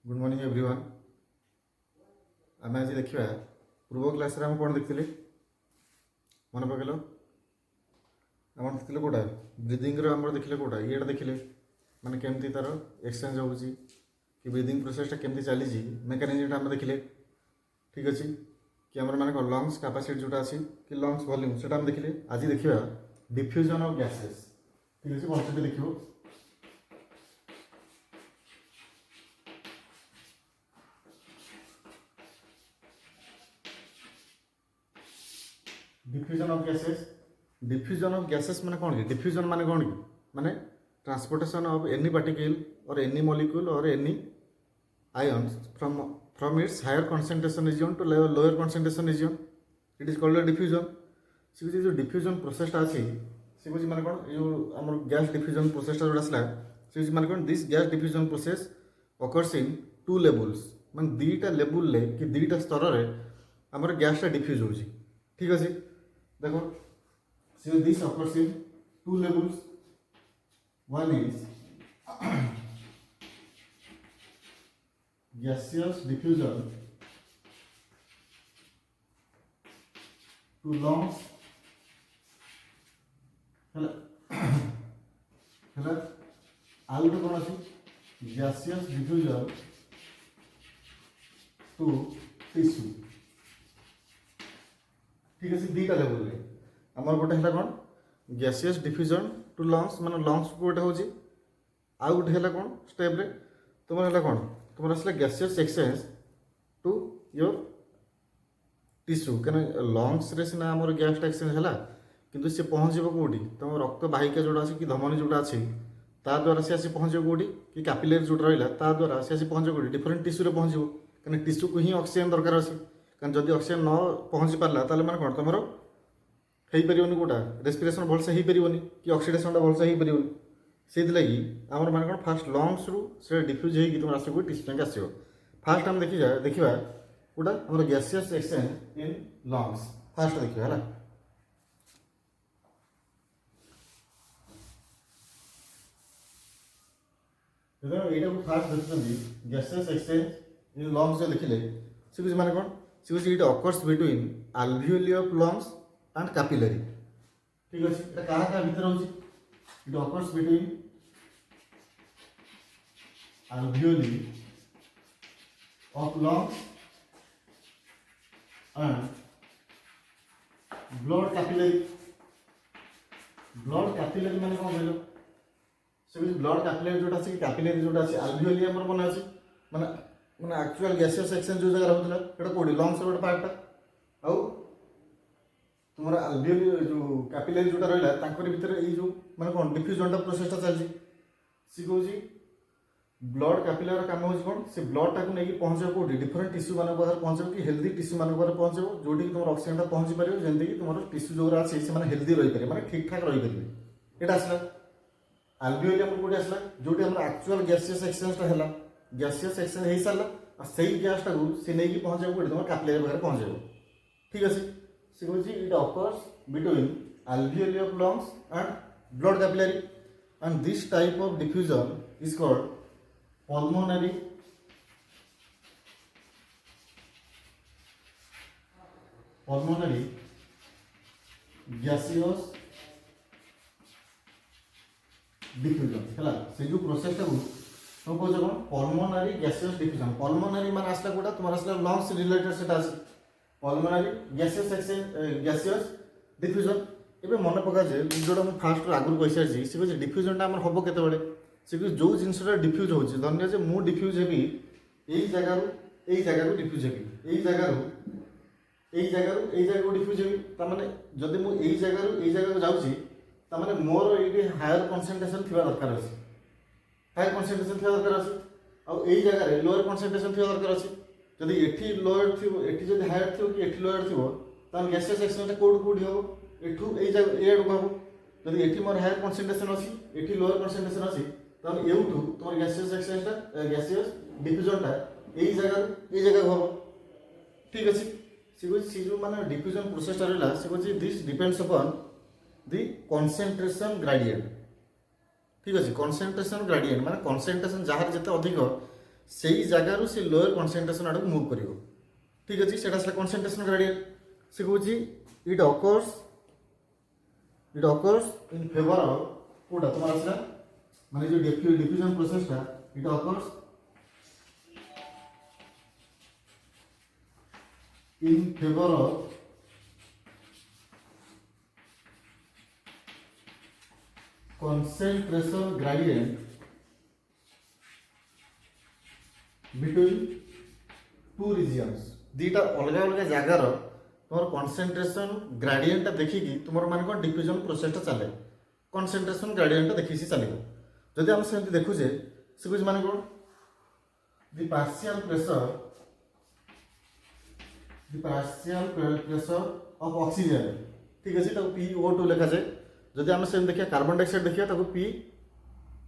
Good morning everyone. आम आज देखा पूर्व क्लास रे हम कौन देखते मन पकल आम देखते कौटा ब्रीदिंग आम देखले कौटा ये देखले माने केमती तार एक्सचेंज हो कि ब्रीदिंग प्रोसेसटा केमती चली मेकानिजम आम देखले। ठीक अच्छे कि आम माने लंग्स कैपेसिटी जोटा अच्छी कि लंग्स वॉल्यूम से देखले। आज देखा डिफ्यूजन ऑफ गैसेस। ठीक अच्छे कॉन्सेप्ट देखो डिफ्यूजन ऑफ गैसेस माने कौन कि डिफ्यूजन माने कौन कि माने transportation of any particle or any molecule or any ions from its higher concentration region to lower concentration region. It is called diffusion. से जो डिफ्यूजन प्रोसेसटा अच्छी सी हूँ माने कौन जो आम गैस डिफ्यूजन प्रोसेसटा जो आसला से माने कौन this gas diffusion process occurs in two levels माने दुईटा लेवल कि दुईटा स्तर में आमर गैसटा डिफ्यूज हो। ठीक अच्छे देखो so this occurs in two levels. One is gaseous diffusion to lungs है आउ गोटे कौन अच्छी gaseous diffusion to tissue। ठीक है दुईटा लेवल आमर गोटे है कौन गैसियस डिफ्यूजन टू लंग्स माने लंग्स को गोटे हूँ आउ गोटे है कौन स्टेप रे तुम है कौन तुम आसला gaseous exchange to your tissue क्या लंग्स रे सीना आमर गैसटा एक्सचेंज है किंतु सी पहुँच कौटी तुम रक्त बाहिका जोड़ा अच्छी कि धमनी जोड़ा अच्छी ता द्वारा सी आसी पहुँच कौटी कि कैपिलरी जोटा रहा ता द्वारा सी आसी पहुँच कौटी डिफरेंट टिश्यू पहुँच कहीं टिश्यू को ही ऑक्सीजन दरकार अच्छी कारण जदि ऑक्सीजन न पहुँची पारा ताले माने कौन तुम हो पारे कौटा रेस्पिरेसन भलसे हो पारे कि ऑक्सीडेशनटा भलसे हो पारे से लगी आम मैंने कौन फास्ट लंग्स रु से डिफ्यूज होगी तुम आस टिश्यू तक आस फास्ट आम देखा कौटा आम gaseous exchange in lungs fast देखा है यहाँ को फास्ट देखते गैसियस एक्सचेंज इन लंग्स जो देखिले से कुछ माने कौन से कुछ it occurs between alveoli of lungs and capillary. ठीक अच्छे ये क्या क्या भीतर होची it occurs between alveoli of lungs and blood capillary माने कौन कहलो से ब्लड कैपिलरी जोटा अछि कैपिलरी जोटा अछि alveoli हमर मन अछि माने माने एक्चुअल गैसियस एक्सचेंज जो जगह रहउतला एटा कोडी लंग्स रो पार्टटा आउ तुम्हारा alveoli जो कैपिलरी जोटा रहला तांकर भीतर ए जो माने कौन डिफ्यूजन प्रोसेसटा चलछि सी कहउछि ब्लड कैपिलरी काम हो कौन से ब्लड टाक नहीं पहुँचे कौटी डिफरेंट टिश्यू मान पहुँचे कि हेल्दी टिश्यू मान पहुँचे जोटी तुम ऑक्सीजन पहुँची पार जमीन कि तुम टिश्यू जो अच्छे से हेल्दी रही पारे माने ठीक ठाक रही पारे यहाँ आसला alveoli आम कौटी आसला जोटी आम एक्चुअल गैसियस एक्सचेंजटा है गैसियस एक्सचेंज हो सारा से गैसटा से नहीं पहुँचे कौटी तुम कैपिलरी पाखे पहुँचे। ठीक अच्छे से कहूँ it occurs between alveoli of lungs and blood capillary and this type of diffusion is called pulmonary gaseous diffusion है से जो प्रोसेस तुम कौन कौन पल्मोनारी गैसियस डिफ्यूजन पल्मोनारी मान आसला कोटा तुम आसला लंग्स रिलेटेड सेटा पल्मोनारी गैसियस एक्सचेंज गैसियस डिफ्यूजन एबे मन पका जे जोटा मैं फास्ट आगु कहि सारी से कह डिफ्यूजनटा आम हम केतबेले से जो जिनसा डिफ्यूज हो धन्य जे मु डिफ्यूज हेबी यही जगह डिफ्यूज हेबी यही जगह को डिफ्यूज हेबी तामाने जदि मु यही जगह को जाउची तामाने मोर ये हायर कंसंट्रेशन थिबा दरकार अछि हायर कंसंट्रेशन थिबा दरकार अछि आ यही जगह रे लोअर कंसंट्रेशन थिबा दरकार अछि जदि एठी लोअर थिबो एठी जदि हायर थिबो कि एठी लोअर थिबो तान गैसियस एक्सचेंज कोड हो एठू एई जगह एड को जदि एठी मोर हायर कंसंट्रेशन अछि एठी लोअर कंसंट्रेशन अछि तब एवठू तुम गैसियस एक्सचेंजटा गैसियस डिफ्यूजनटा यही जगह हम। ठीक अच्छे सी जो माने डिफ्यूजन प्रोसेसटा रहा से कहूँ this depends upon the concentration gradient. ठीक अच्छे कंसंट्रेशन ग्रेडिएंट माने कंसंट्रेशन जहाँ जिते अधिक सेई जगार से लोअर कनसेंट्रेशन आड़ मुव कर ठीक अच्छे से कनसेंट्रेशन ग्रेडियंट से कौन it occurs in favour of कोटा तुम आसला माने जो डिफ्यूजन प्रोसेसटा it occurs in favour of concentration gradient between two regions दीटा अलग अलग जगार तुम कंसेंट्रेशन ग्रेडियंट देखिकी तुम मान कौन डिफ्यूजन प्रोसेसटा चले कंसेंट्रेशन ग्रेडियंट देखी चलो जदि आम से देखुचे से कुछ मान कौन the partial pressure of oxygen ठीक अच्छे PO2 लिखा जाए जदि आम से देखिए कार्बन डाइऑक्साइड देखिए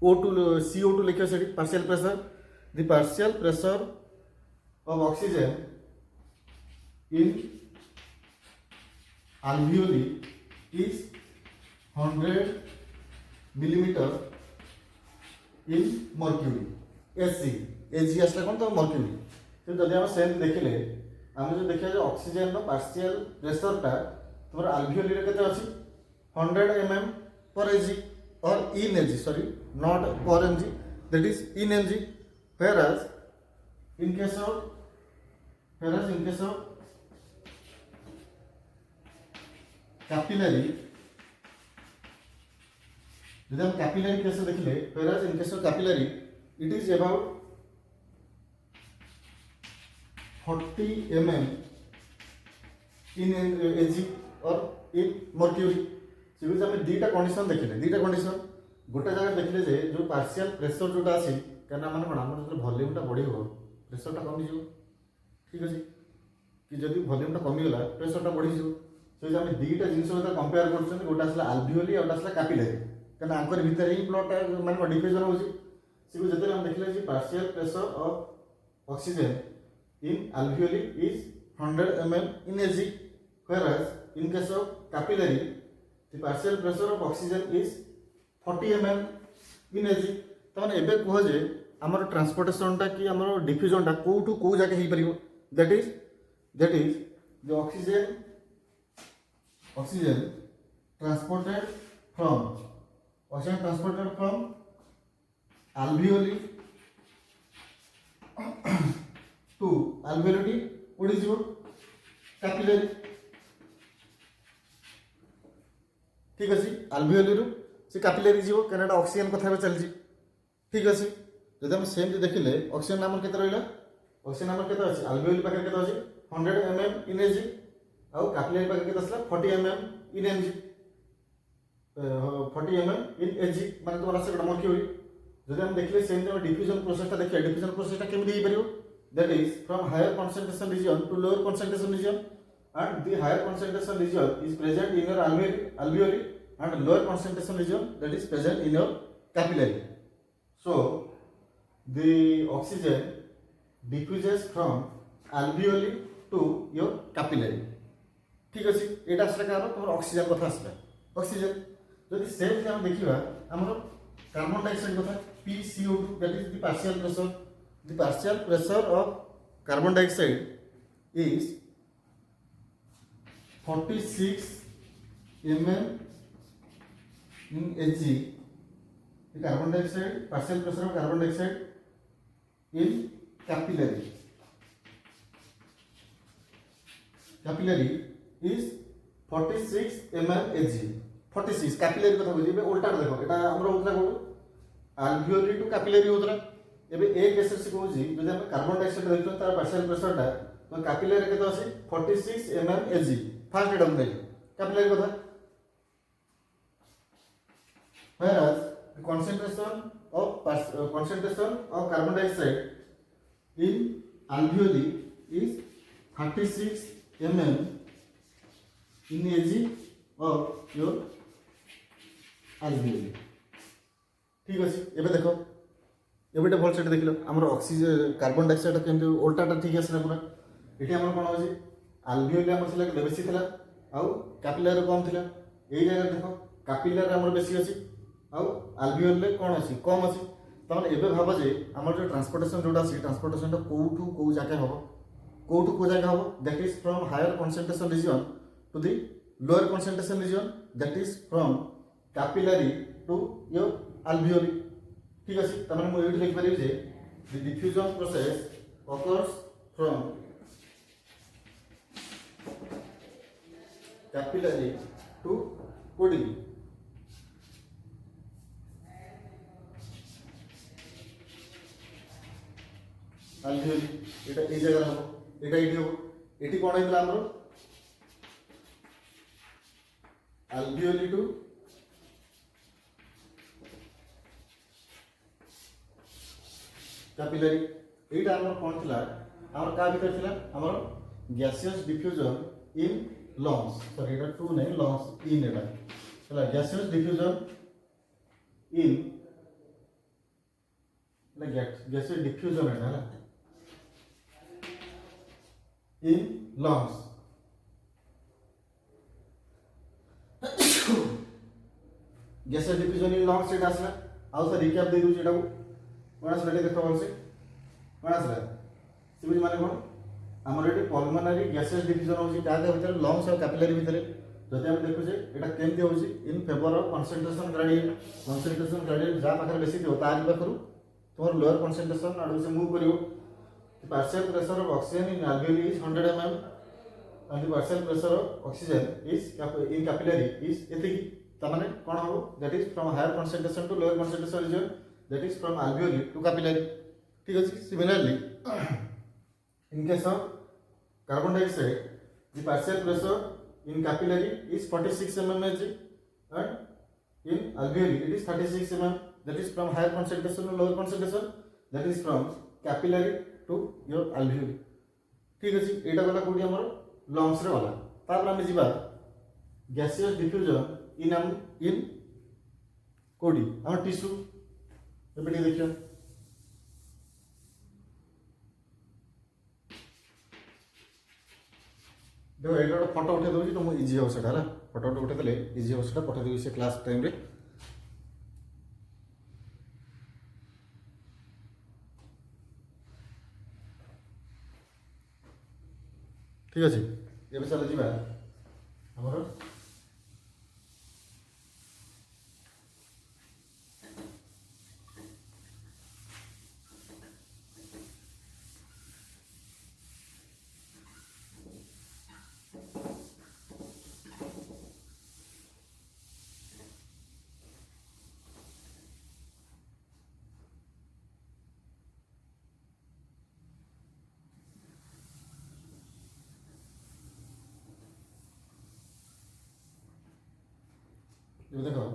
PO2 CO2 लिखिए से partial pressure the partial pressure of oxygen in alveoli is 100 millimeter in mercury SC SG आसला कौन तो मर्क्यूरी तो जदि आम सेम देखिले आम जो देखिए जो ऑक्सीजन रो पार्शियल प्रेशरटा तुम alveoli रे केते अछि 100 mm per kg or in kg sorry not per mg that is in mg whereas in case of capillary यदि हम कैपिलरी केस देखिले whereas in case of capillary it is about 40 mm in kg or in mercury से आम दुईटा condition देखिले दुईटा condition गोटे जगह देखिले जे जो पार्शियल प्रेशर जोटा आसी कहना माने कोन हमर जो वॉल्यूमटा बढ़िबो प्रेशरटा कमी जिवो ठीक अछि कि जदि वॉल्यूमटा कमी गला प्रेशरटा बढ़ी जिवो से आम दुईटा जिनिस सहित कंपेयर करछन गोटा आसला alveoli और आसला कैपिलरी कहना आंकर भीतर ही ब्लड माने डिफ्यूजन होछि से जते हम देखले जे partial pressure of oxygen in alveoli is 100 mm in kg whereas in case of capillary the partial pressure of oxygen is 40 mm in kg तमाने एबे कह जे हमर ट्रांसपोर्टेशन टा कि हमर डिफ्यूजन टा कोठू को जाके ही परिबो that is the oxygen transported from alveoli to alveoli ओडी जीवो कैपिलरी ठीक अछि alveoli रु से कैपिलरी जीवो कनेडा ऑक्सीजन कथा बे चलजी ठीक अछि जदि हम सेम देखिले ऑक्सीजन नंबर केते रहला ऑक्सीजन नंबर केते अछि alveoli पाखे केते अछि 100 mm in kg आ कैपिलरी पाखे केते असला 40 mm in mg 40 mm in kg माने तो रासे मर्क्यूरी जदि हम देखिले सेम जो डिफ्यूजन प्रोसेसटा देखिए डिफ्यूजन प्रोसेसटा केमि देई परियो that is from higher concentration region to lower concentration region and the higher concentration region is present in your alveoli and lower concentration region that is present in your capillary so the oxygen diffuses from alveoli to your capillary ठीक अछि एटा असला car तुम oxygen कथा असला oxygen जदि same हम देखिबा हमर कार्बन डाइऑक्साइड कथा PCO2 that is the partial pressure of carbon dioxide is 46 mm in Hg the carbon dioxide partial pressure of carbon dioxide in capillary is 46 mm Hg 46 capillary कथा बुझी उल्टा देखो एटा हमरो होतला कोन alveoli to capillary होतला एबे ए case से कहू जी जदि हम कार्बन डाइऑक्साइड देखियो तार पार्शियल प्रेशरटा तो कैपिलरी केते अछि 46 mm Hg फर्स्ट एडम नै कैपिलरी कथा whereas the concentration of carbon dioxide in alveoli is 36 mm in Hg of your alveoli ठीक अछि एबे देखो एबेटा भल सेट देखिलो हमर ऑक्सीजन कार्बन डाइऑक्साइड केमते उल्टाटा ठीक आसला पूरा एठी हमर कोन होछि alveoli हमर थिला बेसी थिला आ कैपिलरी कम थिला एई जगह देखो कैपिलरी हमर बेसी अछि आ alveoli कोन अछि कम अछि ताମାନେ एबे भाबो जे हमर जो ट्रांसपोर्टेशन जोटा अछि ट्रांसपोर्टेशन टा कोठू को जाके हबो कोठू को जाके हबो that is from higher concentration region to the lower concentration region that is from capillary to your alveoli ठीक अछि ताମାନେ मु एठी लिख पारि जे the diffusion process occurs from capillary to coating alveoli এটা এই জায়গা হবো এটা এইটি হবো এটি কোন হইতলা हमरो alveoli to कैपिलरी एटा हमर कोन थिला हमर का भीतर थिला हमर gaseous diffusion in lungs sorry Etah to नहीं लंग्स इन एटा हला गैसियस डिफ्यूजन इन ना गैसियस डिफ्यूजन एटा हला in lungs gaseous diffusion in lungs एटा आसला आउ से रिकैप दे दउ एटा को कोन आसला देखो बोलसे कोन आसला सिमिज माने कोन हमर एटी पल्मोनरी गैसेस डिफ्यूजन होची कागा भीतर लंग्स और कैपिलरी भीतर जदि हम देखु जे एटा केमति होची इन फेवर ऑफ कंसंट्रेशन ग्रेडियंट जा पाखर बेसी थियो तारि पाखरु तोर लोअर कंसंट्रेशन आडू से मूव करियो the partial pressure of oxygen in alveoli is 100 mm and the partial pressure of oxygen is in capillary is एतिकी त माने कोन हो that is from higher concentration to lower concentration region that is from alveoli to capillary ठीक अछि similarly in case of carbon dioxide the partial pressure in capillary is 46 mmHg and in alveoli it is 36 mm that is from higher concentration to lower concentration that is from capillary to your alveoli ठीक अछि एटा गला कोडी हमर lungs रे वाला तापर हम जिबा गैसियस डिफ्यूजन इन कोडी हमर टिश्यू एबे देखियो देखो एटा फोटो उठे दउची तो मु इजी हो सेटा हला फोटो उठे देले इजी हो सेटा पठे देबी से क्लास टाइम रे ठीक अछि एबे चल जिबा हमर ये देखो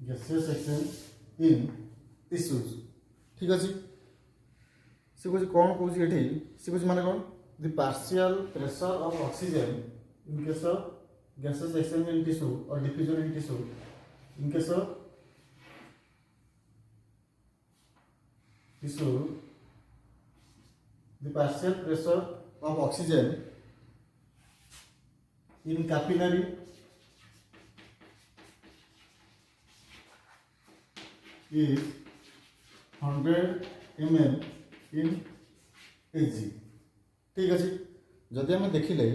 gaseous exchange in tissues ठीक अछि से कुछ कोन कहूची एठी से कुछ माने कोन the partial pressure of oxygen in case of gaseous exchange in tissue or diffusion in tissue in case of tissue the partial pressure of oxygen in capillary is 100 mm in Hg ठीक अछि जदि हम देखिले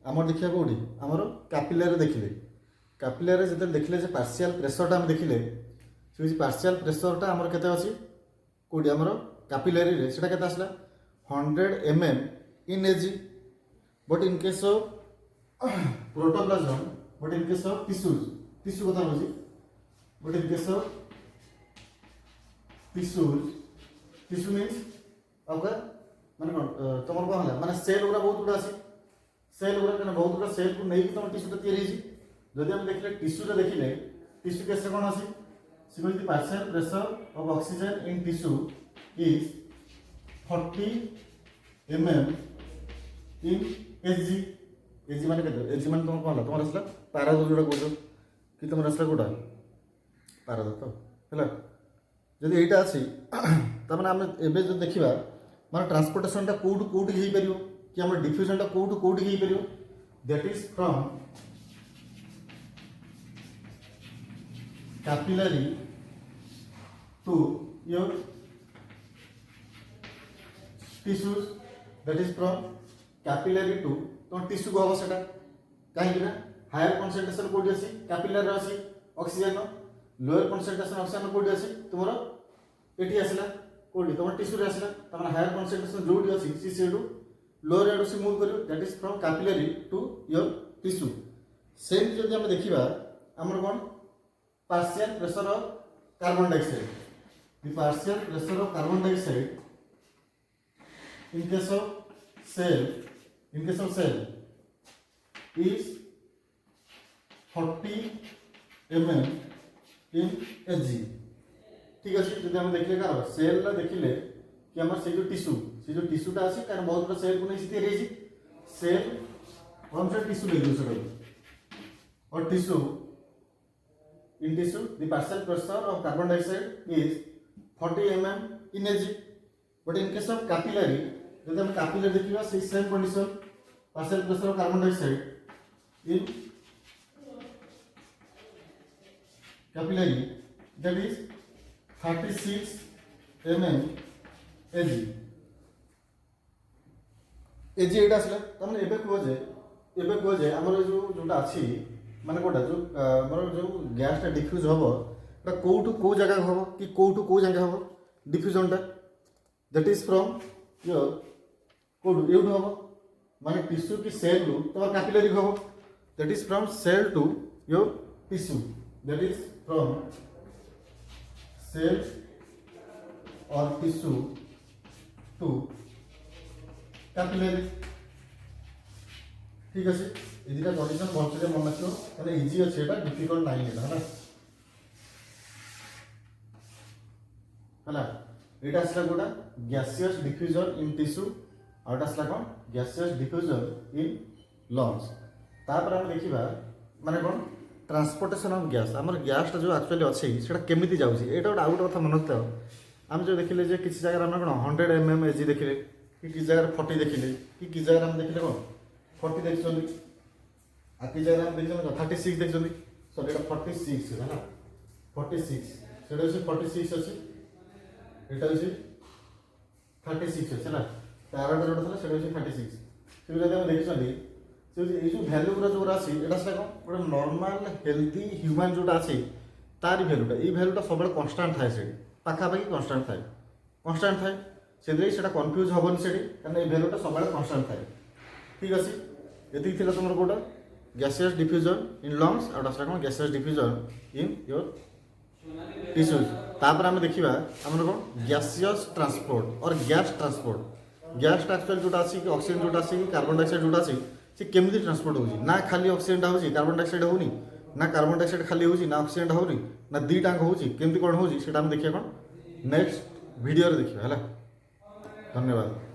हमर देखिया कोडी हमर capillary देखिले कैपिलरी जते देखिले जे पार्शियल प्रेशर ता हम देखिले से पार्शियल प्रेशर ता हमर केते अछि कोडी हमर कैपिलरी रे सेटा केते आसला 100 mm in Hg but in case of protoplasm but in case of tissue कथा होजी but in case of tissue means आपका माने तमर को हला माने सेल उरा बहुत उडा अछि सेल उरा कने बहुत उडा सेल को नै कि तम टिश्यू त तयारी छि जदि हम देखले टिश्यू रे देखिले टिश्यू केसे कोन अछि similarly the partial pressure of oxygen in tissue is 40 mm in Hg माने केते Hg माने तुम कहला तुम असला पारादो जोडा कोजो कि तुम असला कोडा पारादो तो हला जदि एटा अछि तार आम एबे जो देखिबा माने ट्रांसपोर्टेशनटा कोउटु कोउटि हेई परियो कि हमर डिफ्यूजनटा कोउटु कोउटि हेई परियो that is from capillary to your tissues that is from capillary to तो टिश्यू को हम सेटा कहीं ना हायर कंसंट्रेशन कोडी अछि कैपिलरी रे अछि ऑक्सीजन लोअर कंसंट्रेशन ऑक्सीजन कोडी अछि तुमरो एटी आसला कोडी तुम टिश्यू रे आसला तमन हायर कंसंट्रेशन जोडी अछि सी सेडू लोअर एडू से मूव करियो that is from capillary to your tissue same जदि हम देखिबा हमर कोन partial pressure of carbon dioxide the partial pressure of carbon dioxide in case of cell is 40 mm in Hg ठीक अच्छे जब हम देखिले कार सेल ला देखिले कि हमर से जो टिश्यू टा अछि कारण बहुत बड़ा सेल को नहीं तैयार है सेल हम से टिश्यू ले दो सर और tissue in tissue the partial pressure of carbon dioxide is 40 mm in Hg but in case of capillary जब हम कैपिलरी देखिबा से same condition partial pressure of carbon dioxide in capillary that is 36 mm Hg Hg एटा असला तमने एबे को जे हमर जो जोटा अछि माने कोटा जो हमर जो गैस टा डिफ्यूज होबो ता कोठु को जगह होबो कि कोठु को जगह होबो डिफ्यूजन टा दैट इज फ्रॉम योर कोठु एउड होबो माने टिश्यू की सेल टू तो कैपिलरी होबो that is from cell to your tissue that is from cell और टिश्यू टू कैपिलरी ठीक अछि ए दिटा कंडीशन भलसे मन रखियो माने इजी अछि एटा डिफिकल्ट नाही एटा हला एटा असला गोटा गैसियस डिफ्यूजन इन टिश्यू और एटा असला कोन गैसियस डिफ्यूजन इन लंग्स तापर हम देखिबा माने कोन ट्रांसपोर्टेशन ऑफ गैस हमर गैस जो एक्चुअली अछि सेटा केमिति जाउछि एटा गोटा आउट कथा मन रखते हम जो देखिले जे किछि जगह हम कोन 100 mm Hg देखिले कि किछि जगह 40 देखिले कि किछि जगह हम देखिले कोन 40 देखछोली आ किछि जगह हम देखछोली 36 देखछोली सो एटा 46 है ना 46 सेटा अछि 46 अछि एटा अछि 36 अछि ना तारटा जोटा थला सेटा अछि 36 से जदि हम देखछोली से ए जो वैल्यू गुरा जो रासी एटा से कोन गोटे नॉर्मल हेल्दी ह्यूमन जोटा अछि तार वैल्यूटा ए वैल्यूटा सब कांस्टेंट थाए से पाखा पाखी कांस्टेंट थाए से सेटा कंफ्यूज होबन सेठी कारण ए वैल्यूटा सब कांस्टेंट थाए ठीक अछि एति थिला तमर कोटा गैसियस डिफ्यूजन इन लंग्स और असला कोन gaseous diffusion in your tissues तापर हम देखिबा हमर कोन गैसियस ट्रांसपोर्ट और गैस ट्रांसपोर्ट गैस एक्चुअल जोटा अछि कि ऑक्सीजन जोटा अछि कि कार्बन डाइऑक्साइड जोटा अछि से केमिति ट्रांसपोर्ट होउछि ना खाली ऑक्सीजन होउछि कार्बन डाइऑक्साइड होउनी ना कार्बन डाइऑक्साइड खाली होउछि ना ऑक्सीजन होउनी ना दी टांग होउछि केमिति कोन होउछि सेटा हम देखिया कोन नेक्स्ट वीडियो रे देखिबा हला धन्यवाद।